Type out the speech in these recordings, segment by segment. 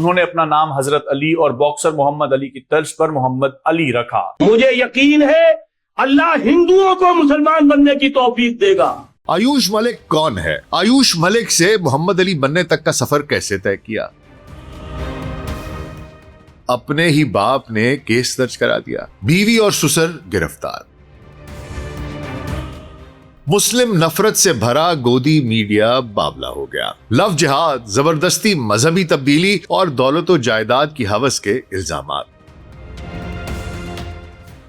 انہوں نے اپنا نام حضرت علی اور باکسر محمد علی کی طرز پر محمد علی رکھا۔ مجھے یقین ہے اللہ ہندوؤں کو مسلمان بننے کی توفیق دے گا۔ آیوش ملک کون ہے؟ آیوش ملک سے محمد علی بننے تک کا سفر کیسے طے کیا؟ اپنے ہی باپ نے کیس درج کرا دیا، بیوی اور سسر گرفتار۔ مسلم نفرت سے بھرا گودی میڈیا بابلا ہو گیا۔ لو جہاد، زبردستی مذہبی تبدیلی اور دولت و جائیداد کی ہوس کے الزامات۔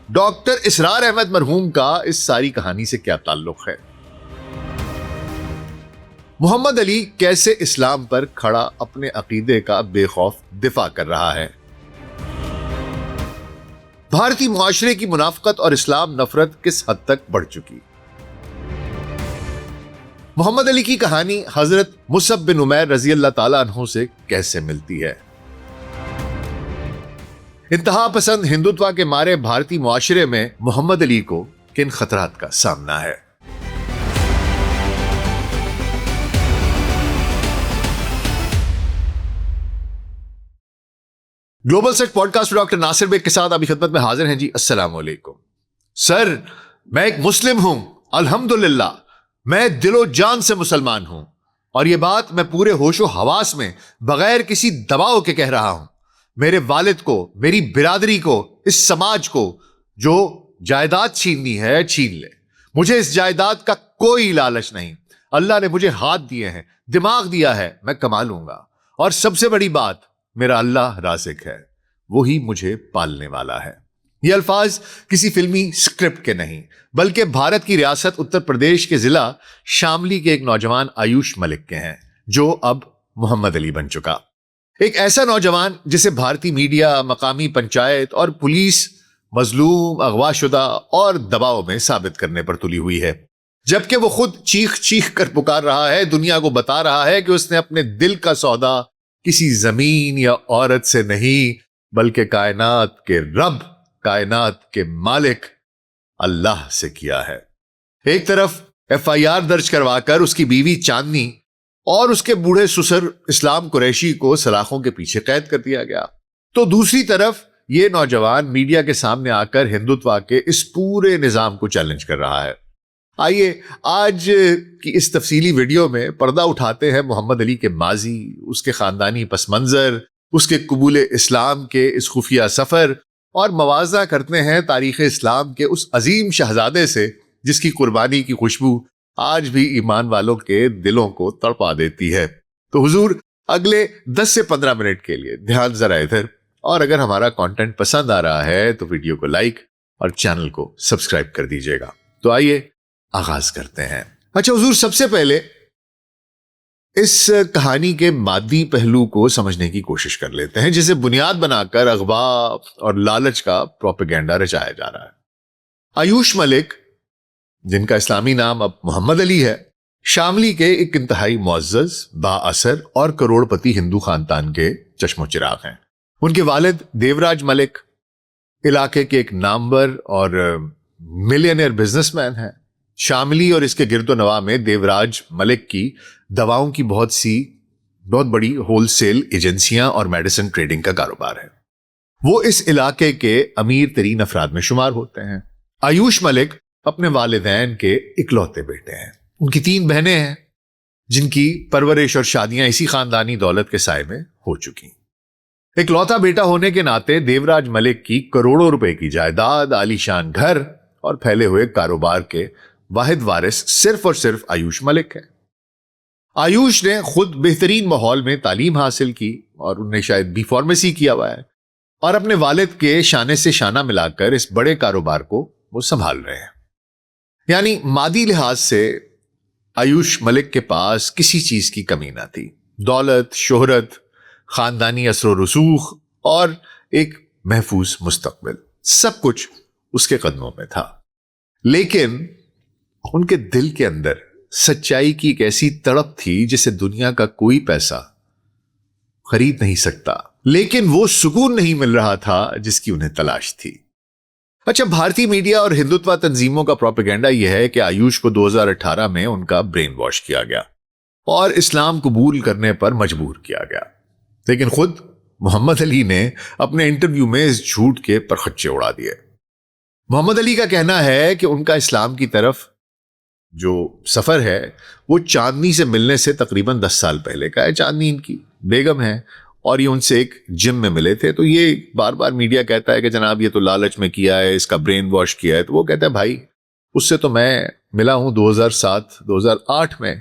ڈاکٹر اسرار احمد مرحوم کا اس ساری کہانی سے کیا تعلق ہے؟ محمد علی کیسے اسلام پر کھڑا اپنے عقیدے کا بے خوف دفاع کر رہا ہے؟ بھارتی معاشرے کی منافقت اور اسلام نفرت کس حد تک بڑھ چکی؟ محمد علی کی کہانی حضرت مصعب بن عمیر رضی اللہ تعالیٰ عنہ سے کیسے ملتی ہے؟ انتہا پسند ہندوتوا کے مارے بھارتی معاشرے میں محمد علی کو کن خطرات کا سامنا ہے؟ Global set podcast doctor Nasir Baig کے ساتھ آپ کی خدمت میں حاضر ہیں جی۔ السلام علیکم سر، میں ایک مسلم ہوں، الحمدللہ میں دل و جان سے مسلمان ہوں، اور یہ بات میں پورے ہوش و حواس میں بغیر کسی دباؤ کے کہہ رہا ہوں۔ میرے والد کو، میری برادری کو، اس سماج کو جو جائیداد چھیننی ہے چھین لے، مجھے اس جائیداد کا کوئی لالچ نہیں۔ اللہ نے مجھے ہاتھ دیے ہیں، دماغ دیا ہے، میں کما لوں گا، اور سب سے بڑی بات میرا اللہ رازق ہے، وہی مجھے پالنے والا ہے۔ یہ الفاظ کسی فلمی سکرپٹ کے نہیں، بلکہ بھارت کی ریاست اتر پردیش کے ضلع شاملی کے ایک نوجوان آیوش ملک کے ہیں، جو اب محمد علی بن چکا۔ ایک ایسا نوجوان جسے بھارتی میڈیا، مقامی پنچایت اور پولیس مظلوم، اغوا شدہ اور دباؤ میں ثابت کرنے پر تلی ہوئی ہے، جبکہ وہ خود چیخ چیخ کر پکار رہا ہے، دنیا کو بتا رہا ہے کہ اس نے اپنے دل کا سودا کسی زمین یا عورت سے نہیں، بلکہ کائنات کے رب، کائنات کے مالک اللہ سے کیا ہے۔ ایک طرف FIR درج کروا کر اس کی بیوی چاندنی اور اس کے بوڑھے سسر اسلام قریشی کو سلاخوں کے پیچھے قید کر دیا گیا، تو دوسری طرف یہ نوجوان میڈیا کے سامنے آ کر ہندوتوا کے اس پورے نظام کو چیلنج کر رہا ہے۔ آئیے آج کی اس تفصیلی ویڈیو میں پردہ اٹھاتے ہیں محمد علی کے ماضی، اس کے خاندانی پس منظر، اس کے قبول اسلام کے اس خفیہ سفر، اور موازنہ کرتے ہیں تاریخ اسلام کے اس عظیم شہزادے سے جس کی قربانی کی خوشبو آج بھی ایمان والوں کے دلوں کو تڑپا دیتی ہے۔ تو حضور اگلے 10 سے 15 منٹ کے لیے دھیان ذرا ادھر، اور اگر ہمارا کانٹینٹ پسند آ رہا ہے تو ویڈیو کو لائک اور چینل کو سبسکرائب کر دیجیے گا۔ تو آئیے آغاز کرتے ہیں۔ اچھا حضور، سب سے پہلے اس کہانی کے مادی پہلو کو سمجھنے کی کوشش کر لیتے ہیں، جسے بنیاد بنا کر اغوا اور لالچ کا پروپیگنڈا رچایا جا رہا ہے۔ آیوش ملک، جن کا اسلامی نام اب محمد علی ہے، شاملی کے ایک انتہائی معزز، با اثر اور کروڑ پتی ہندو خاندان کے چشم و چراغ ہیں۔ ان کے والد دیوراج ملک علاقے کے ایک نامور اور ملینئر بزنس مین ہیں۔ شاملی اور اس کے گرد و نواح میں دیوراج ملک کی دواؤں کی بہت بڑی ہول سیل ایجنسیاں اور میڈیسن ٹریڈنگ کا کاروبار ہے۔ وہ اس علاقے کے امیر ترین افراد میں شمار ہوتے ہیں۔ آیوش ملک اپنے والدین کے اکلوتے بیٹے ہیں۔ ان کی 3 بہنیں ہیں جن کی پرورش اور شادیاں اسی خاندانی دولت کے سائے میں ہو چکی۔ اکلوتا بیٹا ہونے کے ناطے دیوراج ملک کی کروڑوں روپے کی جائیداد، عالیشان گھر اور پھیلے ہوئے کاروبار کے واحد وارث صرف اور صرف آیوش ملک ہے۔ آیوش نے خود بہترین ماحول میں تعلیم حاصل کی، اور انہیں شاید بی فارمیسی کیا ہوا ہے، اور اپنے والد کے شانے سے شانہ ملا کر اس بڑے کاروبار کو وہ سنبھال رہے ہیں۔ یعنی مادی لحاظ سے آیوش ملک کے پاس کسی چیز کی کمی نہ تھی۔ دولت، شہرت، خاندانی اثر و رسوخ اور ایک محفوظ مستقبل، سب کچھ اس کے قدموں میں تھا۔ لیکن ان کے دل کے اندر سچائی کی ایک ایسی تڑپ تھی جسے دنیا کا کوئی پیسہ خرید نہیں سکتا، لیکن وہ سکون نہیں مل رہا تھا جس کی انہیں تلاش تھی۔ اچھا، بھارتی میڈیا اور ہندوتوا تنظیموں کا پروپیگنڈا یہ ہے کہ آیوش کو 2018 میں ان کا برین واش کیا گیا اور اسلام قبول کرنے پر مجبور کیا گیا، لیکن خود محمد علی نے اپنے انٹرویو میں اس جھوٹ کے پرخچے اڑا دیے۔ محمد علی کا کہنا ہے کہ ان کا اسلام کی طرف جو سفر ہے وہ چاندنی سے ملنے سے تقریباً 10 سال پہلے کا ہے۔ چاندنی ان کی بیگم ہے اور یہ ان سے ایک جم میں ملے تھے، تو یہ بار بار میڈیا کہتا ہے کہ جناب یہ تو لالچ میں کیا ہے، اس کا برین واش کیا ہے، تو وہ کہتا ہے بھائی اس سے تو میں ملا ہوں 2007-2008 میں،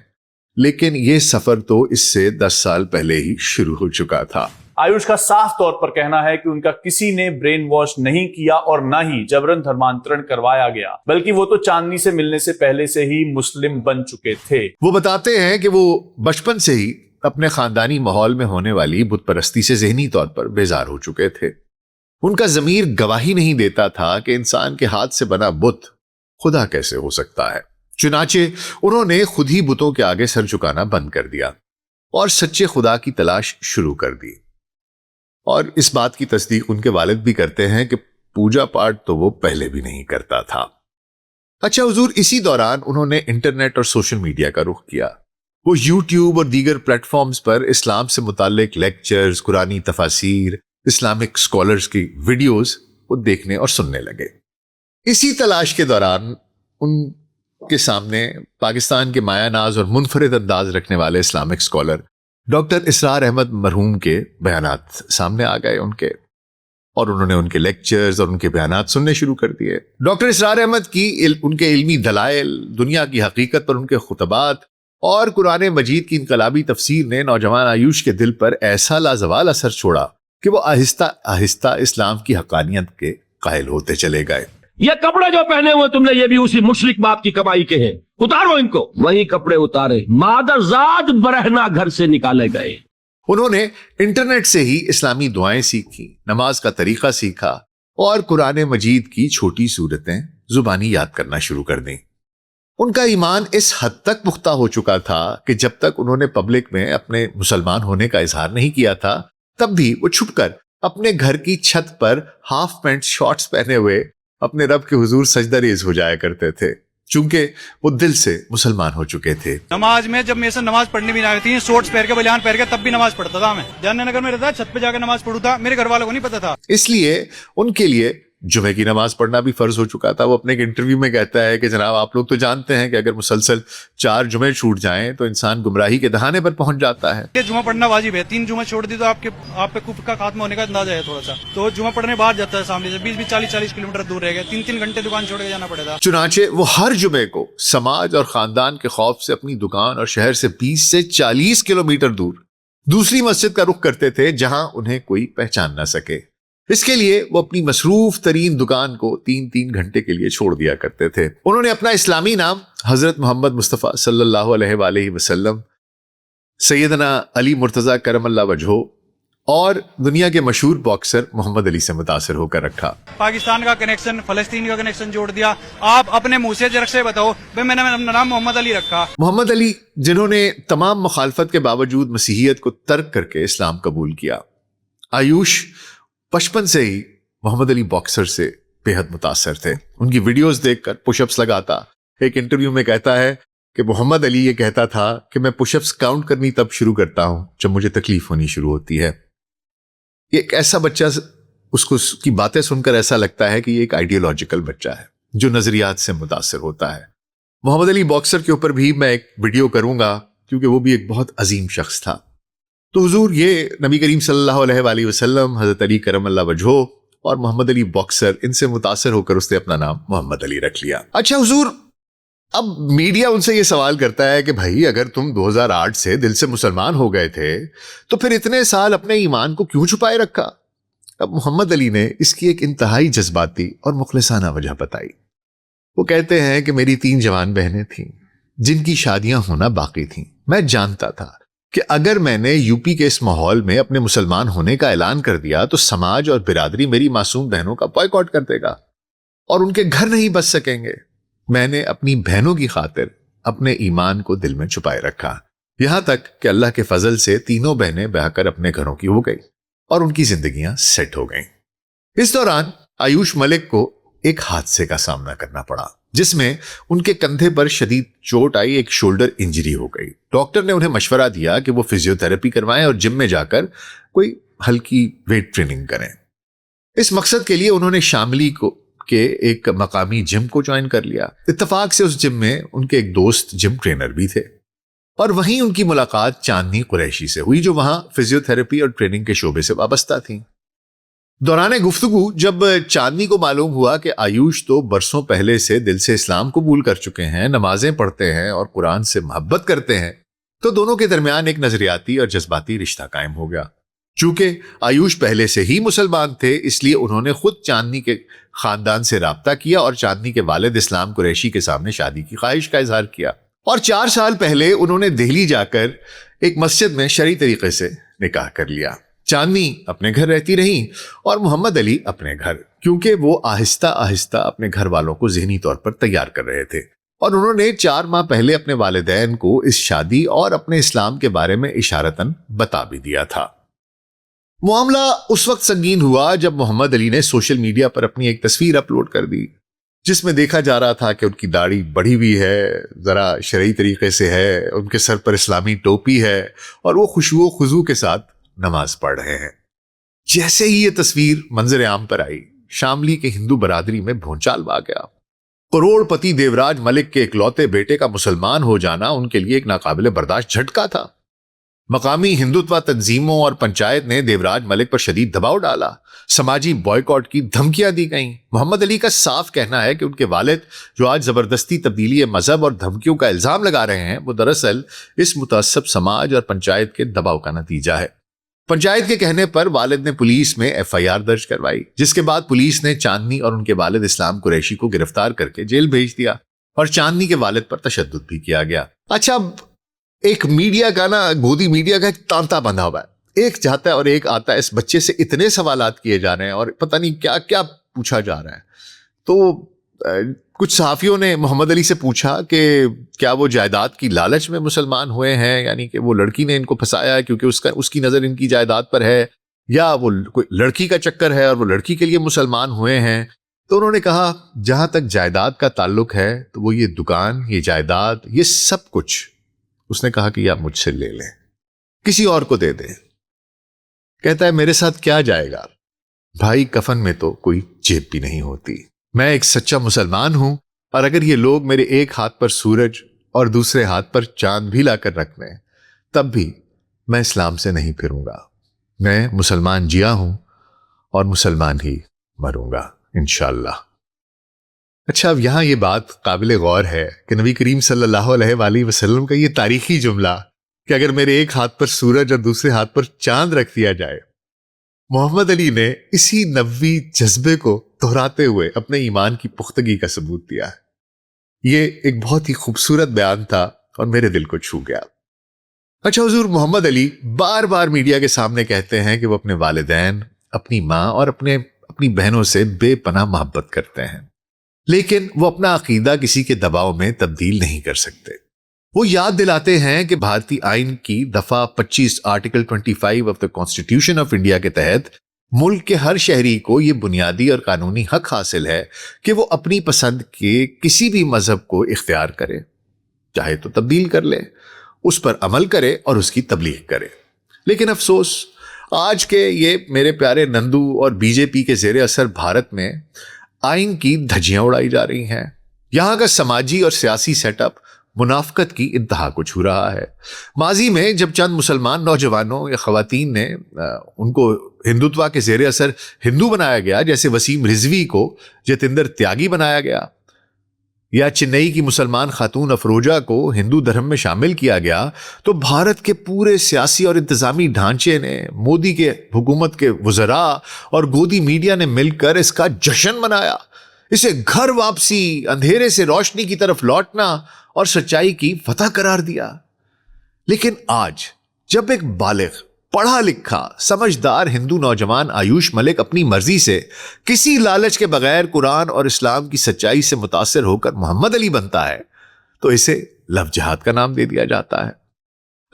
لیکن یہ سفر تو اس سے 10 سال پہلے ہی شروع ہو چکا تھا۔ آیوش کا صاف طور پر کہنا ہے کہ ان کا کسی نے برین واش نہیں کیا اور نہ ہی جبرن دھرمانترن کروایا گیا، بلکہ وہ تو چاندنی سے ملنے سے پہلے سے ہی مسلم بن چکے تھے۔ وہ بتاتے ہیں کہ وہ بچپن سے ہی اپنے خاندانی ماحول میں ہونے والی بت پرستی سے ذہنی طور پر بیزار ہو چکے تھے۔ ان کا ضمیر گواہی نہیں دیتا تھا کہ انسان کے ہاتھ سے بنا بت خدا کیسے ہو سکتا ہے، چنانچہ انہوں نے خود ہی بتوں کے آگے سر جھکانا بند کر دیا اور سچے خدا کی تلاش شروع کر دی۔ اور اس بات کی تصدیق ان کے والد بھی کرتے ہیں کہ پوجا پاٹ تو وہ پہلے بھی نہیں کرتا تھا۔ اچھا حضور، اسی دوران انہوں نے انٹرنیٹ اور سوشل میڈیا کا رخ کیا۔ وہ یوٹیوب اور دیگر پلیٹ فارمز پر اسلام سے متعلق لیکچرز، قرآنی تفاسیر، اسلامک اسکالرز کی ویڈیوز وہ دیکھنے اور سننے لگے۔ اسی تلاش کے دوران ان کے سامنے پاکستان کے مایہ ناز اور منفرد انداز رکھنے والے اسلامک اسکالر ڈاکٹر اسرار احمد مرحوم کے بیانات سامنے آ گئے ان کے، اور انہوں نے ان کے لیکچرز اور ان کے بیانات سننے شروع کر دیے۔ ڈاکٹر اسرار احمد کی ان کے علمی دلائل، دنیا کی حقیقت پر ان کے خطبات اور قرآن مجید کی انقلابی تفسیر نے نوجوان آیوش کے دل پر ایسا لازوال اثر چھوڑا کہ وہ آہستہ آہستہ اسلام کی حقانیت کے قائل ہوتے چلے گئے۔ یہ کپڑے جو پہنے ہوئے تم نے یہ بھی اسی مشرک باپ کی کمائی کے ہیں، اتارو ان کو۔ وہی کپڑے اتارے، مادر ذات برہنہ گھر سے نکالے گئے۔ انہوں نے انٹرنیٹ سے ہی اسلامی دعائیں سیکھی، نماز کا طریقہ سیکھا اور قرآن مجید کی چھوٹی سورتیں زبانی یاد کرنا شروع کر دیں۔ ان کا ایمان اس حد تک پختہ ہو چکا تھا کہ جب تک انہوں نے پبلک میں اپنے مسلمان ہونے کا اظہار نہیں کیا تھا، تب بھی وہ چھپ کر اپنے گھر کی چھت پر ہاف پینٹ شارٹس پہنے ہوئے اپنے رب کے حضور سجدہ ریز ہو جایا کرتے تھے، چونکہ وہ دل سے مسلمان ہو چکے تھے۔ نماز میں جب میرے سے نماز پڑھنی بھی نہ آتی تھی، شورٹس پہن کے بلیان پہن کے تب بھی نماز پڑھتا تھا۔ میں جاننے نگر میں رہتا، چھت پہ جا کے نماز پڑھوں تھا، میرے گھر والوں کو نہیں پتا تھا۔ اس لیے ان کے لیے جمعے کی نماز پڑھنا بھی فرض ہو چکا تھا۔ وہ اپنے ایک انٹرویو میں کہتا ہے کہ جناب آپ لوگ تو جانتے ہیں کہ اگر مسلسل 4 جمعے چھوٹ جائیں تو انسان گمراہی کے دہانے پر پہنچ جاتا ہے۔ یہ جمعہ پڑھنا واجب ہے، 3 جمعہ چھوڑ دی تو آپ پہ کفر کا خاتمہ ہونے کا اندازہ ہے تھوڑا سا۔ تو جمعہ پڑھنے باہر جاتا ہے سامنے سے 20 40 کلومیٹر دور رہ گئے، 3 گھنٹے دکان چھوڑ کے جانا پڑے گا۔ چنانچہ وہ ہر جمعے کو سماج اور خاندان کے خوف سے اپنی دکان اور شہر سے 20 سے 40 کلومیٹر دور دوسری مسجد کا رخ کرتے تھے جہاں انہیں کوئی پہچان نہ سکے۔ اس کے لیے وہ اپنی مصروف ترین دکان کو 3 گھنٹے کے لیے چھوڑ دیا کرتے تھے۔ انہوں نے اپنا اسلامی نام حضرت محمد مصطفیٰ صلی اللہ علیہ وآلہ وسلم، سیدنا علی مرتضیٰ کرم اللہ وجہہ اور دنیا کے مشہور باکسر محمد علی سے متاثر ہو کر رکھا۔ پاکستان کا کنیکشن، فلسطین کا کنیکشن جوڑ دیا۔ آپ اپنے منہ سے جرک سے بتاؤ بھائی میں نے اپنا نام محمد علی رکھا۔ محمد علی جنہوں نے تمام مخالفت کے باوجود مسیحیت کو ترک کر کے اسلام قبول کیا۔ آیوش بچپن سے ہی محمد علی باکسر سے بے حد متاثر تھے، ان کی ویڈیوز دیکھ کر پش اپس لگاتا۔ ایک انٹرویو میں کہتا ہے کہ محمد علی یہ کہتا تھا کہ میں پش اپس کاؤنٹ کرنی تب شروع کرتا ہوں جب مجھے تکلیف ہونی شروع ہوتی ہے۔ یہ ایک ایسا بچہ، اس کی باتیں سن کر ایسا لگتا ہے کہ یہ ایک آئیڈیولوجیکل بچہ ہے جو نظریات سے متاثر ہوتا ہے۔ محمد علی باکسر کے اوپر بھی میں ایک ویڈیو کروں گا کیونکہ وہ بھی ایک بہت عظیم شخص تھا۔ تو حضور یہ نبی کریم صلی اللہ علیہ وآلہ وسلم، حضرت علی کرم اللہ وجہہ اور محمد علی باکسر، ان سے متاثر ہو کر اس نے اپنا نام محمد علی رکھ لیا۔ اچھا حضور، اب میڈیا ان سے یہ سوال کرتا ہے کہ بھائی اگر تم 2008 سے دل سے مسلمان ہو گئے تھے تو پھر اتنے سال اپنے ایمان کو کیوں چھپائے رکھا؟ اب محمد علی نے اس کی ایک انتہائی جذباتی اور مخلصانہ وجہ بتائی۔ وہ کہتے ہیں کہ میری 3 جوان بہنیں تھیں جن کی شادیاں ہونا باقی تھیں۔ میں جانتا تھا کہ اگر میں نے یو پی کے اس ماحول میں اپنے مسلمان ہونے کا اعلان کر دیا تو سماج اور برادری میری معصوم بہنوں کا بائیکاٹ کر دے گا اور ان کے گھر نہیں بچ سکیں گے۔ میں نے اپنی بہنوں کی خاطر اپنے ایمان کو دل میں چھپائے رکھا، یہاں تک کہ اللہ کے فضل سے 3 بہنیں بہا کر اپنے گھروں کی ہو گئی اور ان کی زندگیاں سیٹ ہو گئیں۔ اس دوران آیوش ملک کو ایک حادثے کا سامنا کرنا پڑا جس میں ان کے کندھے پر شدید چوٹ آئی، ایک شولڈر انجری ہو گئی۔ ڈاکٹر نے انہیں مشورہ دیا کہ وہ فزیو تھراپی کروائیں اور جم میں جا کر کوئی ہلکی ویٹ ٹریننگ کریں۔ اس مقصد کے لیے انہوں نے شاملی کے ایک مقامی جم کو جوائن کر لیا۔ اتفاق سے اس جم میں ان کے ایک دوست جم ٹرینر بھی تھے، اور وہیں ان کی ملاقات چاندنی قریشی سے ہوئی، جو وہاں فزیو تھراپی اور ٹریننگ کے شعبے سے وابستہ تھیں۔ دوران گفتگو جب چاندنی کو معلوم ہوا کہ آیوش تو برسوں پہلے سے دل سے اسلام قبول کر چکے ہیں، نمازیں پڑھتے ہیں اور قرآن سے محبت کرتے ہیں، تو دونوں کے درمیان ایک نظریاتی اور جذباتی رشتہ قائم ہو گیا۔ چونکہ آیوش پہلے سے ہی مسلمان تھے، اس لیے انہوں نے خود چاندنی کے خاندان سے رابطہ کیا اور چاندنی کے والد اسلام قریشی کے سامنے شادی کی خواہش کا اظہار کیا، اور 4 سال پہلے انہوں نے دہلی جا کر ایک مسجد میں شرعی طریقے سے نکاح کر لیا۔ چاندنی اپنے گھر رہتی رہیں اور محمد علی اپنے گھر، کیونکہ وہ آہستہ آہستہ اپنے گھر والوں کو ذہنی طور پر تیار کر رہے تھے، اور انہوں نے 4 ماہ پہلے اپنے والدین کو اس شادی اور اپنے اسلام کے بارے میں اشارتاً بتا بھی دیا تھا۔ معاملہ اس وقت سنگین ہوا جب محمد علی نے سوشل میڈیا پر اپنی ایک تصویر اپلوڈ کر دی، جس میں دیکھا جا رہا تھا کہ ان کی داڑھی بڑھی ہوئی ہے، ذرا شرعی طریقے سے ہے، ان کے سر پر اسلامی ٹوپی ہے، اور وہ خشوع و خضوع کے ساتھ نماز پڑھ رہے ہیں۔ جیسے ہی یہ تصویر منظر عام پر آئی، شاملی کے ہندو برادری میں بھونچال آ گیا۔ کروڑ پتی دیوراج ملک کے اکلوتے بیٹے کا مسلمان ہو جانا ان کے لیے ایک ناقابل برداشت جھٹکا تھا۔ مقامی ہندوتوا تنظیموں اور پنچایت نے دیوراج ملک پر شدید دباؤ ڈالا، سماجی بائیکاٹ کی دھمکیاں دی گئیں۔ محمد علی کا صاف کہنا ہے کہ ان کے والد جو آج زبردستی تبدیلی مذہب اور دھمکیوں کا الزام لگا رہے ہیں، وہ دراصل اس متعصب سماج اور پنچایت کے دباؤ کا نتیجہ ہے۔ پنچایت کے کہنے پر والد نے پولیس میں FIR درج کروائی، جس کے بعد پولیس نے چاندنی اور ان کے والد اسلام قریشی کو گرفتار کر کے جیل بھیج دیا، اور چاندنی کے والد پر تشدد بھی کیا گیا۔ اچھا، ایک میڈیا کا گودی میڈیا کا ایک تانتا بندھا ہوا ہے، ایک جاتا ہے اور ایک آتا ہے، اس بچے سے اتنے سوالات کیے جا رہے ہیں اور پتہ نہیں کیا کیا پوچھا جا رہا ہے۔ تو کچھ صحافیوں نے محمد علی سے پوچھا کہ کیا وہ جائیداد کی لالچ میں مسلمان ہوئے ہیں، یعنی کہ وہ لڑکی نے ان کو پھنسایا ہے کیونکہ اس کی نظر ان کی جائیداد پر ہے، یا وہ کوئی لڑکی کا چکر ہے اور وہ لڑکی کے لیے مسلمان ہوئے ہیں۔ تو انہوں نے کہا جہاں تک جائیداد کا تعلق ہے تو وہ یہ دکان، یہ جائیداد، یہ سب کچھ، اس نے کہا کہ یہ آپ مجھ سے لے لیں، کسی اور کو دے دیں۔ کہتا ہے میرے ساتھ کیا جائے گا بھائی، کفن میں تو کوئی جیب بھی نہیں ہوتی، میں ایک سچا مسلمان ہوں، اور اگر یہ لوگ میرے ایک ہاتھ پر سورج اور دوسرے ہاتھ پر چاند بھی لا کر رکھ دیں تب بھی میں اسلام سے نہیں پھروں گا۔ میں مسلمان جیا ہوں اور مسلمان ہی مروں گا انشاءاللہ۔ اچھا، اب یہاں یہ بات قابل غور ہے کہ نبی کریم صلی اللہ علیہ وآلہ وسلم کا یہ تاریخی جملہ کہ اگر میرے ایک ہاتھ پر سورج اور دوسرے ہاتھ پر چاند رکھ دیا جائے، محمد علی نے اسی نبوی جذبے کو دہراتے ہوئے اپنے ایمان کی پختگی کا ثبوت دیا ہے۔ یہ ایک بہت ہی خوبصورت بیان تھا اور میرے دل کو چھو گیا۔ اچھا، حضور محمد علی بار بار میڈیا کے سامنے کہتے ہیں کہ وہ اپنے والدین، اپنی ماں اور اپنی بہنوں سے بے پناہ محبت کرتے ہیں، لیکن وہ اپنا عقیدہ کسی کے دباؤ میں تبدیل نہیں کر سکتے۔ وہ یاد دلاتے ہیں کہ بھارتی آئین کی دفعہ 25 article 25 of the constitution of India کے تحت ملک کے ہر شہری کو یہ بنیادی اور قانونی حق حاصل ہے کہ وہ اپنی پسند کے کسی بھی مذہب کو اختیار کرے، چاہے تو تبدیل کر لے، اس پر عمل کرے اور اس کی تبلیغ کرے۔ لیکن افسوس، آج کے یہ میرے پیارے نندو اور BJP کے زیر اثر بھارت میں آئین کی دھجیاں اڑائی جا رہی ہیں۔ یہاں کا سماجی اور سیاسی سیٹ اپ منافقت کی انتہا کو چھو رہا ہے۔ ماضی میں جب چند مسلمان نوجوانوں یا خواتین نے ان کو ہندوتوا کے زیر اثر ہندو بنایا گیا، جیسے وسیم رضوی کو جتندر تیاگی بنایا گیا، یا چنئی کی مسلمان خاتون افروجہ کو ہندو دھرم میں شامل کیا گیا، تو بھارت کے پورے سیاسی اور انتظامی ڈھانچے نے، مودی کے حکومت کے وزراء اور گودی میڈیا نے مل کر اس کا جشن منایا، اسے گھر واپسی، اندھیرے سے روشنی کی طرف لوٹنا اور سچائی کی فتح قرار دیا۔ لیکن آج جب ایک بالغ، پڑھا لکھا، سمجھدار ہندو نوجوان آیوش ملک اپنی مرضی سے کسی لالچ کے بغیر قرآن اور اسلام کی سچائی سے متاثر ہو کر محمد علی بنتا ہے، تو اسے لو جہاد کا نام دے دیا جاتا ہے۔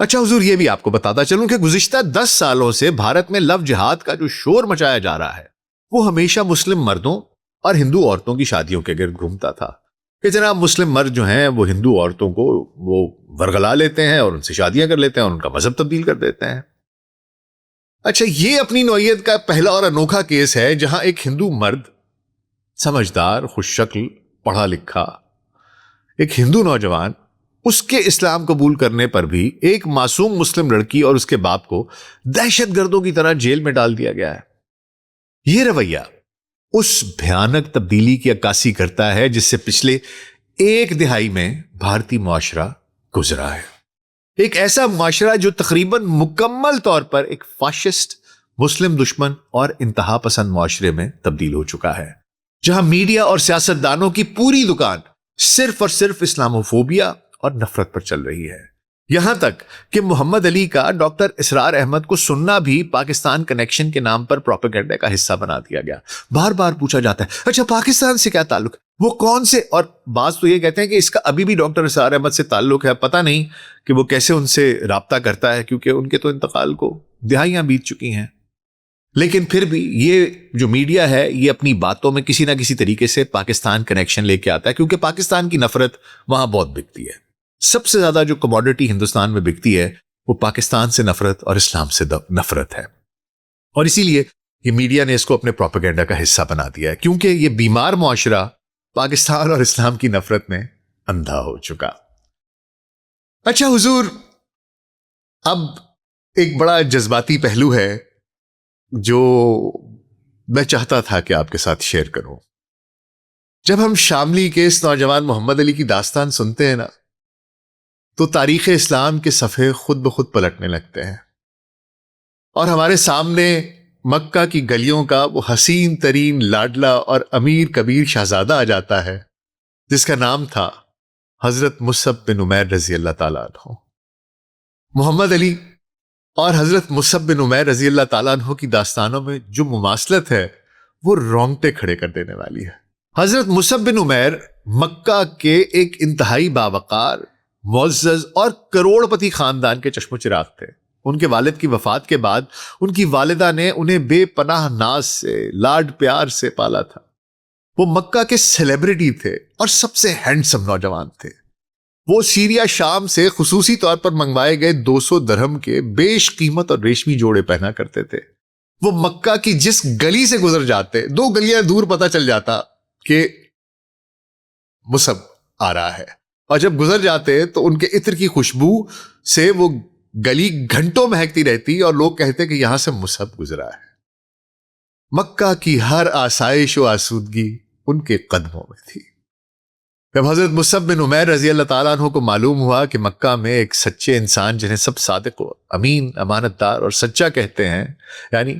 اچھا حضور، یہ بھی آپ کو بتاتا چلوں کہ گزشتہ 10 سالوں سے بھارت میں لو جہاد کا جو شور مچایا جا رہا ہے، وہ ہمیشہ مسلم مردوں اور ہندو عورتوں کی شادیوں کے گرد گھومتا تھا کہ جناب مسلم مرد جو ہیں وہ ہندو عورتوں کو وہ ورغلا لیتے ہیں اور ان سے شادیاں کر لیتے ہیں اور ان کا مذہب تبدیل کر دیتے ہیں۔ اچھا، یہ اپنی نوعیت کا پہلا اور انوکھا کیس ہے جہاں ایک ہندو مرد، سمجھدار، خوش شکل، پڑھا لکھا ایک ہندو نوجوان، اس کے اسلام قبول کرنے پر بھی ایک معصوم مسلم لڑکی اور اس کے باپ کو دہشت گردوں کی طرح جیل میں ڈال دیا گیا ہے۔ یہ رویہ اس بھیانک تبدیلی کی عکاسی کرتا ہے جس سے پچھلے ایک دہائی میں بھارتی معاشرہ گزرا ہے۔ ایک ایسا معاشرہ جو تقریباً مکمل طور پر ایک فاشسٹ، مسلم دشمن اور انتہا پسند معاشرے میں تبدیل ہو چکا ہے، جہاں میڈیا اور سیاستدانوں کی پوری دکان صرف اور صرف اسلاموفوبیا اور نفرت پر چل رہی ہے۔ یہاں تک کہ محمد علی کا ڈاکٹر اسرار احمد کو سننا بھی پاکستان کنیکشن کے نام پر پروپیگنڈا کا حصہ بنا دیا گیا۔ بار بار پوچھا جاتا ہے، اچھا پاکستان سے کیا تعلق، وہ کون سے، اور بعض تو یہ کہتے ہیں کہ اس کا ابھی بھی ڈاکٹر اسرار احمد سے تعلق ہے، پتہ نہیں کہ وہ کیسے ان سے رابطہ کرتا ہے، کیونکہ ان کے تو انتقال کو دہائیاں بیت چکی ہیں۔ لیکن پھر بھی یہ جو میڈیا ہے یہ اپنی باتوں میں کسی نہ کسی طریقے سے پاکستان کنیکشن لے کے آتا ہے، کیونکہ پاکستان کی نفرت وہاں بہت بکتی ہے۔ سب سے زیادہ جو کموڈٹی ہندوستان میں بکتی ہے وہ پاکستان سے نفرت اور اسلام سے نفرت ہے، اور اسی لیے یہ میڈیا نے اس کو اپنے پروپیگنڈا کا حصہ بنا دیا ہے، کیونکہ یہ بیمار معاشرہ پاکستان اور اسلام کی نفرت میں اندھا ہو چکا۔ اچھا حضور، اب ایک بڑا جذباتی پہلو ہے جو میں چاہتا تھا کہ آپ کے ساتھ شیئر کروں۔ جب ہم شاملی کے اس نوجوان محمد علی کی داستان سنتے ہیں نا، تو تاریخ اسلام کے صفحے خود بخود پلٹنے لگتے ہیں، اور ہمارے سامنے مکہ کی گلیوں کا وہ حسین ترین لاڈلا اور امیر کبیر شہزادہ آ جاتا ہے جس کا نام تھا حضرت مصعب بن عمیر رضی اللہ تعالیٰ عنہ۔ محمد علی اور حضرت مصعب بن عمیر رضی اللہ تعالیٰ عنہ کی داستانوں میں جو مماثلت ہے وہ رونگٹے کھڑے کر دینے والی ہے۔ حضرت مصعب بن عمیر مکہ کے ایک انتہائی باوقار، معزز اور کروڑ پتی خاندان کے چشم و چراغ تھے۔ ان کے والد کی وفات کے بعد ان کی والدہ نے انہیں بے پناہ ناز سے، لاڈ پیار سے پالا تھا۔ وہ مکہ کے سیلیبریٹی تھے اور سب سے ہینڈسم نوجوان تھے۔ وہ سیریا شام سے خصوصی طور پر منگوائے گئے 200 درہم کے بیش قیمت اور ریشمی جوڑے پہنا کرتے تھے۔ وہ مکہ کی جس گلی سے گزر جاتے، 2 گلیاں دور پتہ چل جاتا کہ مصعب آ رہا ہے، اور جب گزر جاتے تو ان کے عطر کی خوشبو سے وہ گلی گھنٹوں مہکتی رہتی اور لوگ کہتے کہ یہاں سے مصعب گزرا ہے۔ مکہ کی ہر آسائش و آسودگی ان کے قدموں میں تھی۔ جب حضرت مصعب بن عمیر رضی اللہ تعالیٰ عنہ کو معلوم ہوا کہ مکہ میں ایک سچے انسان جنہیں سب صادق و امین، امانت دار اور سچا کہتے ہیں، یعنی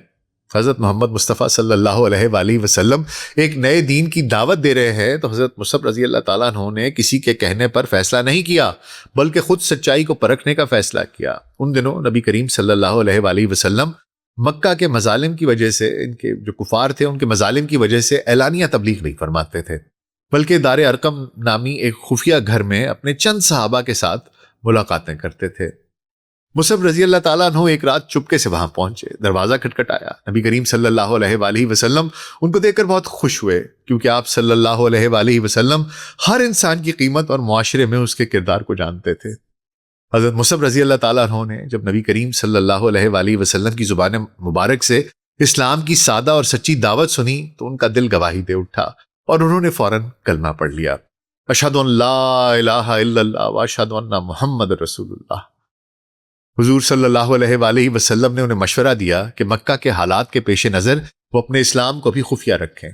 حضرت محمد مصطفیٰ صلی اللہ علیہ وآلہ وسلم ایک نئے دین کی دعوت دے رہے ہیں، تو حضرت مصعب رضی اللہ تعالیٰ عنہ نے کسی کے کہنے پر فیصلہ نہیں کیا بلکہ خود سچائی کو پرکھنے کا فیصلہ کیا۔ ان دنوں نبی کریم صلی اللہ علیہ وآلہ وسلم مکہ کے مظالم کی وجہ سے، ان کے جو کفار تھے ان کے مظالم کی وجہ سے اعلانیہ تبلیغ نہیں فرماتے تھے، بلکہ دار ارقم نامی ایک خفیہ گھر میں اپنے چند صحابہ کے ساتھ ملاقاتیں کرتے تھے۔ مصعب رضی اللہ تعالیٰ عنہ ایک رات چپکے سے وہاں پہنچے، دروازہ کھٹکھٹایا۔ نبی کریم صلی اللہ علیہ وآلہ وسلم ان کو دیکھ کر بہت خوش ہوئے، کیونکہ آپ صلی اللہ علیہ وآلہ وسلم ہر انسان کی قیمت اور معاشرے میں اس کے کردار کو جانتے تھے۔ حضرت مصعب رضی اللہ تعالیٰ عنہ نے جب نبی کریم صلی اللہ علیہ وآلہ وسلم کی زبان مبارک سے اسلام کی سادہ اور سچی دعوت سنی تو ان کا دل گواہی دے اٹھا اور انہوں نے فوراً کلمہ پڑھ لیا، اشہد ان لا الہ الا اللہ واشہد ان محمد رسول اللہ۔ حضور صلی اللہ علیہ وآلہ وسلم نے انہیں مشورہ دیا کہ مکہ کے حالات کے پیش نظر وہ اپنے اسلام کو بھی خفیہ رکھیں۔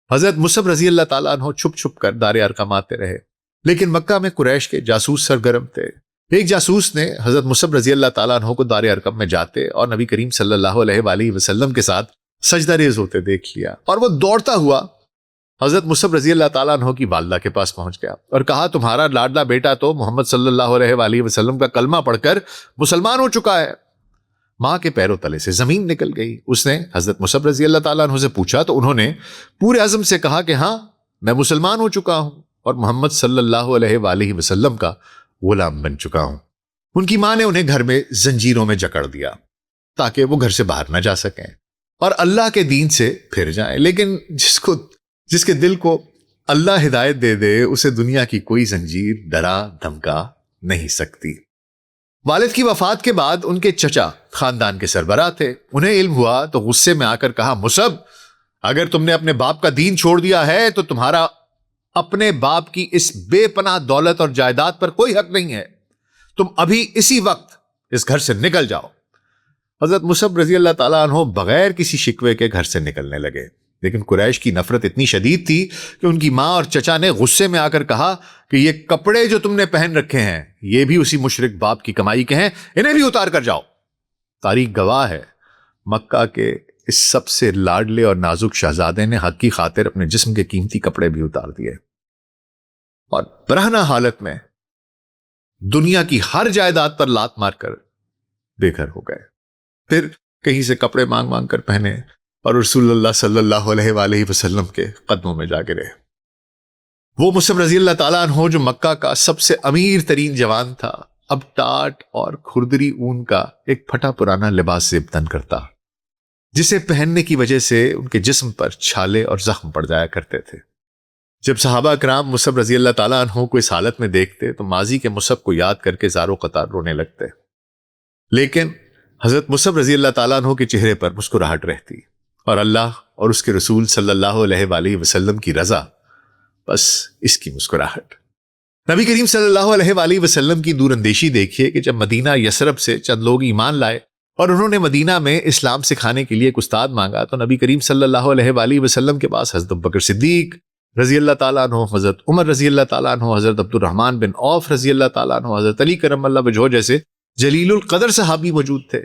حضرت مصعب رضی اللہ تعالیٰ عنہ چھپ چھپ کر دار ارقم آتے رہے، لیکن مکہ میں قریش کے جاسوس سرگرم تھے۔ ایک جاسوس نے حضرت مصعب رضی اللہ تعالیٰ عنہ کو دار ارقم میں جاتے اور نبی کریم صلی اللہ علیہ وآلہ وسلم کے ساتھ سجدہ ریز ہوتے دیکھ لیا، اور وہ دوڑتا ہوا حضرت مصعب رضی اللہ تعالیٰ عنہ کی والدہ کے پاس پہنچ گیا اور کہا، تمہارا لاڈلا بیٹا تو محمد صلی اللہ علیہ وآلہ وسلم کا کلمہ پڑھ کر مسلمان ہو چکا ہے۔ ماں کے پیروں تلے سے زمین نکل گئی۔ اس نے حضرت مصعب رضی اللہ تعالیٰ عنہ سے پوچھا تو انہوں نے پورے عزم سے کہا کہ ہاں، میں مسلمان ہو چکا ہوں اور محمد صلی اللہ علیہ وآلہ وسلم کا غلام بن چکا ہوں۔ ان کی ماں نے انہیں گھر میں زنجیروں میں جکڑ دیا تاکہ وہ گھر سے باہر نہ جا سکیں اور اللہ کے دین سے پھر جائیں، لیکن جس کے دل کو اللہ ہدایت دے دے اسے دنیا کی کوئی زنجیر ڈرا دھمکا نہیں سکتی۔ والد کی وفات کے بعد ان کے چچا خاندان کے سربراہ تھے. انہیں علم ہوا تو غصے میں آ کر کہا, مصعب اگر تم نے اپنے باپ کا دین چھوڑ دیا ہے تو تمہارا اپنے باپ کی اس بے پناہ دولت اور جائیداد پر کوئی حق نہیں ہے. تم ابھی اسی وقت اس گھر سے نکل جاؤ. حضرت مصعب رضی اللہ تعالیٰ عنہ بغیر کسی شکوے کے گھر سے نکلنے لگے. لیکن قریش کی نفرت اتنی شدید تھی کہ ان کی ماں اور چچا نے غصے میں آ کر کہا کہ یہ کپڑے جو تم نے پہن رکھے ہیں یہ بھی اسی مشرک باپ کی کمائی کے ہیں, انہیں بھی اتار کر جاؤ. تاریخ گواہ ہے مکہ کے اس سب سے لاڈلے اور نازک شہزادے نے حق کی خاطر اپنے جسم کے قیمتی کپڑے بھی اتار دیے اور برہنہ حالت میں دنیا کی ہر جائیداد پر لات مار کر بے گھر ہو گئے. پھر کہیں سے کپڑے مانگ مانگ کر پہنے اور رسول اللہ صلی اللہ علیہ وآلہ وسلم کے قدموں میں جا گرے. وہ مصعب رضی اللہ تعالیٰ عنہ جو مکہ کا سب سے امیر ترین جوان تھا, اب ٹاٹ اور کھردری اون کا ایک پھٹا پرانا لباس زیب تن کرتا, جسے پہننے کی وجہ سے ان کے جسم پر چھالے اور زخم پڑ جایا کرتے تھے. جب صحابہ کرام مصعب رضی اللہ تعالیٰ عنہ کو اس حالت میں دیکھتے تو ماضی کے مصعب کو یاد کر کے زار و قطار رونے لگتے. لیکن حضرت مصعب رضی اللہ تعالیٰ عنہ کے چہرے پر مسکراہٹ رہتی اور اللہ اور اس کے رسول صلی اللہ علیہ وآلہ وسلم کی رضا, بس اس کی مسکراہٹ. نبی کریم صلی اللہ علیہ وآلہ وسلم کی دور اندیشی دیکھیے کہ جب مدینہ یثرب سے چند لوگ ایمان لائے اور انہوں نے مدینہ میں اسلام سکھانے کے لیے ایک استاد مانگا تو نبی کریم صلی اللہ علیہ وآلہ وسلم کے پاس حضرت ابوبکر صدیق رضی اللہ تعالیٰ عنہ, حضرت عمر رضی اللہ تعالیٰ عنہ, حضرت عبد الرحمن بن عوف رضی اللہ تعالیٰ عنہ, حضرت علی کرم اللہ وجہہ جیسے جلیل القدر صحابی موجود تھے.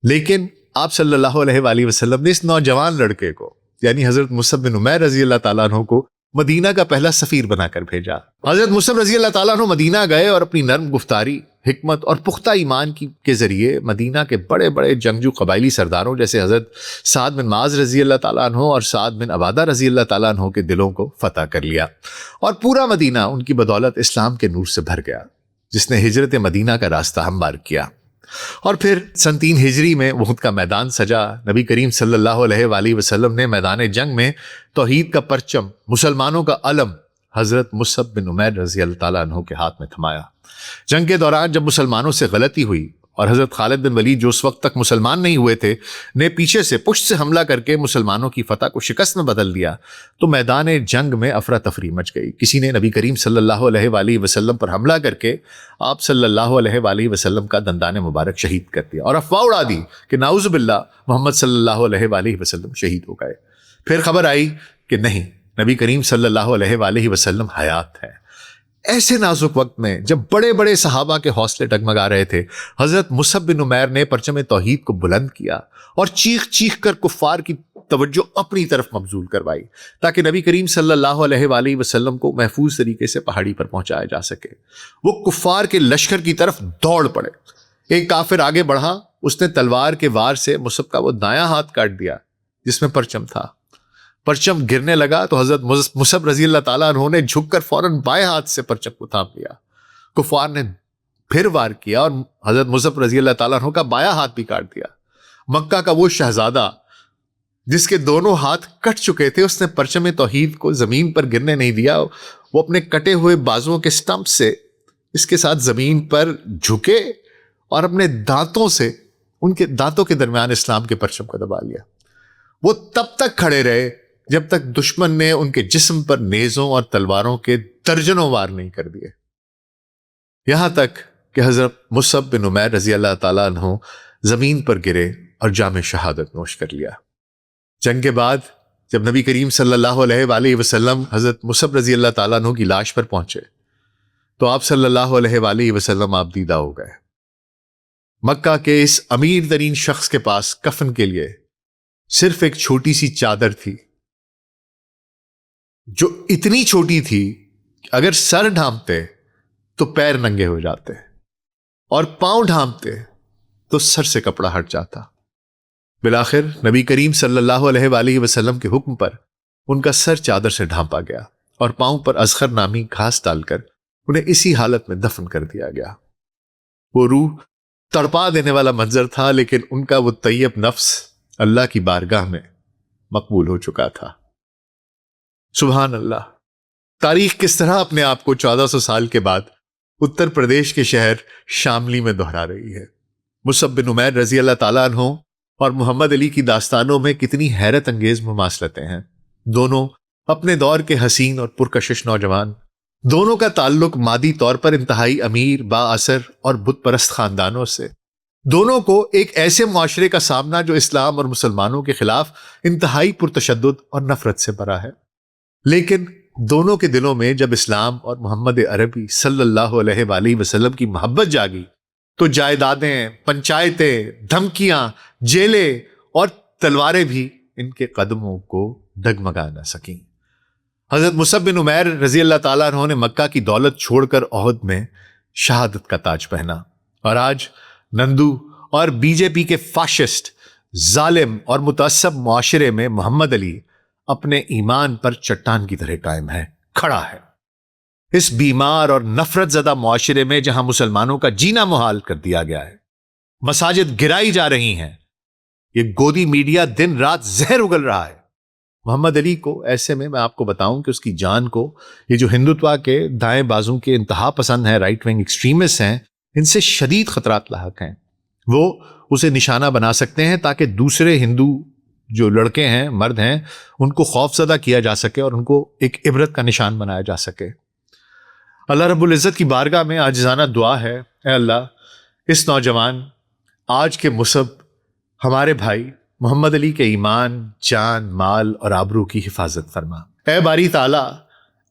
لیکن آپ صلی اللہ علیہ وآلہ وسلم نے اس نوجوان لڑکے کو یعنی حضرت مصعب بن عمیر رضی اللہ تعالیٰ عنہ کو مدینہ کا پہلا سفیر بنا کر بھیجا. حضرت مصعب رضی اللہ تعالیٰ عنہ مدینہ گئے اور اپنی نرم گفتاری, حکمت اور پختہ ایمان کے ذریعے مدینہ کے بڑے بڑے جنگجو قبائلی سرداروں جیسے حضرت سعد بن معاذ رضی اللہ تعالیٰ عنہ اور سعد بن عبادہ رضی اللہ تعالیٰ عنہ کے دلوں کو فتح کر لیا اور پورا مدینہ ان کی بدولت اسلام کے نور سے بھر گیا, جس نے ہجرت مدینہ کا راستہ ہموار کیا. اور پھر سن 3 ہجری میں احد کا میدان سجا. نبی کریم صلی اللہ علیہ وآلہ وسلم نے میدان جنگ میں توحید کا پرچم, مسلمانوں کا علم حضرت مصعب بن عمیر رضی اللہ تعالیٰ عنہ کے ہاتھ میں تھمایا. جنگ کے دوران جب مسلمانوں سے غلطی ہوئی اور حضرت خالد بن ولید جو اس وقت تک مسلمان نہیں ہوئے تھے نے پیچھے سے پشت سے حملہ کر کے مسلمانوں کی فتح کو شکست میں بدل دیا تو میدان جنگ میں افراتفری مچ گئی. کسی نے نبی کریم صلی اللہ علیہ وآلہ وسلم پر حملہ کر کے آپ صلی اللہ علیہ وآلہ وسلم کا دندان مبارک شہید کر دیا اور افواہ اڑا دی کہ نعوذ باللہ محمد صلی اللہ علیہ وآلہ وسلم شہید ہو گئے. پھر خبر آئی کہ نہیں, نبی کریم صلی اللہ علیہ وآلہ وسلم حیات ہے. ایسے نازک وقت میں جب بڑے بڑے صحابہ کے حوصلے ڈگمگا رہے تھے, حضرت مصعب بن عمیر نے پرچم توحید کو بلند کیا اور چیخ چیخ کر کفار کی توجہ اپنی طرف مبذول کروائی تاکہ نبی کریم صلی اللہ علیہ وآلہ وسلم کو محفوظ طریقے سے پہاڑی پر پہنچایا جا سکے. وہ کفار کے لشکر کی طرف دوڑ پڑے. ایک کافر آگے بڑھا, اس نے تلوار کے وار سے مصعب کا وہ دایاں ہاتھ کاٹ دیا جس میں پرچم تھا. پرچم گرنے لگا تو حضرت مصعب رضی اللہ تعالیٰ عنہ نے جھک کر فوراً بائیں ہاتھ سے پرچم کو تھام لیا. کفار نے پھر وار کیا اور حضرت مصعب رضی اللہ تعالیٰ عنہ کا بایاں ہاتھ بھی کاٹ دیا. مکہ کا وہ شہزادہ جس کے دونوں ہاتھ کٹ چکے تھے, اس نے پرچم توحید کو زمین پر گرنے نہیں دیا. وہ اپنے کٹے ہوئے بازوؤں کے سٹمپ سے اس کے ساتھ زمین پر جھکے اور اپنے دانتوں سے ان کے دانتوں کے درمیان اسلام کے پرچم کو دبا لیا. وہ تب تک کھڑے رہے جب تک دشمن نے ان کے جسم پر نیزوں اور تلواروں کے درجنوں وار نہیں کر دیے, یہاں تک کہ حضرت مصعب بن عمیر رضی اللہ تعالیٰ عنہ زمین پر گرے اور جام شہادت نوش کر لیا. جنگ کے بعد جب نبی کریم صلی اللہ علیہ وآلہ وسلم حضرت مصعب رضی اللہ تعالیٰ عنہ کی لاش پر پہنچے تو آپ صلی اللہ علیہ وآلہ وسلم آپ دیدہ ہو گئے. مکہ کے اس امیر ترین شخص کے پاس کفن کے لیے صرف ایک چھوٹی سی چادر تھی, جو اتنی چھوٹی تھی کہ اگر سر ڈھانپتے تو پیر ننگے ہو جاتے اور پاؤں ڈھانپتے تو سر سے کپڑا ہٹ جاتا. بالآخر نبی کریم صلی اللہ علیہ وآلہ وسلم کے حکم پر ان کا سر چادر سے ڈھانپا گیا اور پاؤں پر اذخر نامی گھاس ڈال کر انہیں اسی حالت میں دفن کر دیا گیا. وہ روح تڑپا دینے والا منظر تھا, لیکن ان کا وہ طیب نفس اللہ کی بارگاہ میں مقبول ہو چکا تھا. سبحان اللہ. تاریخ کس طرح اپنے آپ کو 1400 سال کے بعد اتر پردیش کے شہر شاملی میں دہرا رہی ہے۔ مصعب بن عمیر رضی اللہ تعالیٰ عنہ اور محمد علی کی داستانوں میں کتنی حیرت انگیز مماثلتیں ہیں۔ دونوں اپنے دور کے حسین اور پرکشش نوجوان، دونوں کا تعلق مادی طور پر انتہائی امیر، با اثر اور بت پرست خاندانوں سے۔ دونوں کو ایک ایسے معاشرے کا سامنا جو اسلام اور مسلمانوں کے خلاف انتہائی پرتشدد اور نفرت سے بھرا ہے۔ لیکن دونوں کے دلوں میں جب اسلام اور محمد عربی صلی اللہ علیہ وآلہ وسلم کی محبت جاگی تو جائیدادیں، پنچایتیں، دھمکیاں، جیلیں اور تلواریں بھی ان کے قدموں کو ڈگمگا نہ سکیں۔ حضرت مصعب بن عمیر رضی اللہ تعالیٰ عنہ نے مکہ کی دولت چھوڑ کر احد میں شہادت کا تاج پہنا، اور آج نندو اور بی جے پی کے فاشسٹ، ظالم اور متعصب معاشرے میں محمد علی اپنے ایمان پر چٹان کی طرح قائم ہے، کھڑا ہے۔ اس بیمار اور نفرت زدہ معاشرے میں جہاں مسلمانوں کا جینا محال کر دیا گیا ہے، مساجد گرائی جا رہی ہیں، یہ گودی میڈیا دن رات زہر اگل رہا ہے، محمد علی کو ایسے میں آپ کو بتاؤں کہ اس کی جان کو یہ جو ہندوتوا کے دائیں بازوں کے انتہا پسند ہیں، رائٹ ونگ ایکسٹریمسٹ ہیں، ان سے شدید خطرات لاحق ہیں۔ وہ اسے نشانہ بنا سکتے ہیں تاکہ دوسرے ہندو جو لڑکے ہیں، مرد ہیں، ان کو خوف زدہ کیا جا سکے اور ان کو ایک عبرت کا نشان بنایا جا سکے۔ اللہ رب العزت کی بارگاہ میں عاجزانہ دعا ہے، اے اللہ اس نوجوان آج کے مصعب ہمارے بھائی محمد علی کے ایمان، جان، مال اور آبرو کی حفاظت فرما۔ اے باری تعالیٰ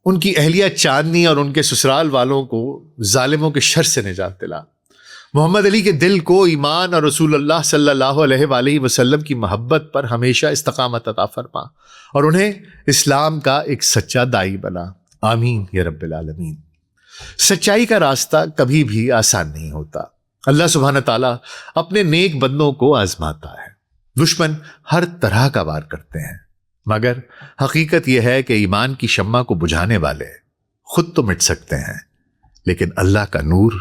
ان کی اہلیہ چاندنی اور ان کے سسرال والوں کو ظالموں کے شر سے نجات دلا۔ محمد علی کے دل کو ایمان اور رسول اللہ صلی اللہ علیہ وآلہ وسلم کی محبت پر ہمیشہ استقامت عطا فرما اور انہیں اسلام کا ایک سچا داعی بنا۔ آمین یا رب العالمین۔ سچائی کا راستہ کبھی بھی آسان نہیں ہوتا۔ اللہ سبحانہ تعالیٰ اپنے نیک بندوں کو آزماتا ہے۔ دشمن ہر طرح کا وار کرتے ہیں، مگر حقیقت یہ ہے کہ ایمان کی شمع کو بجھانے والے خود تو مٹ سکتے ہیں، لیکن اللہ کا نور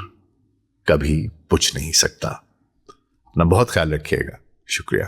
کبھی بجھ نہیں سکتا۔ اپنا بہت خیال رکھیے گا۔ شکریہ۔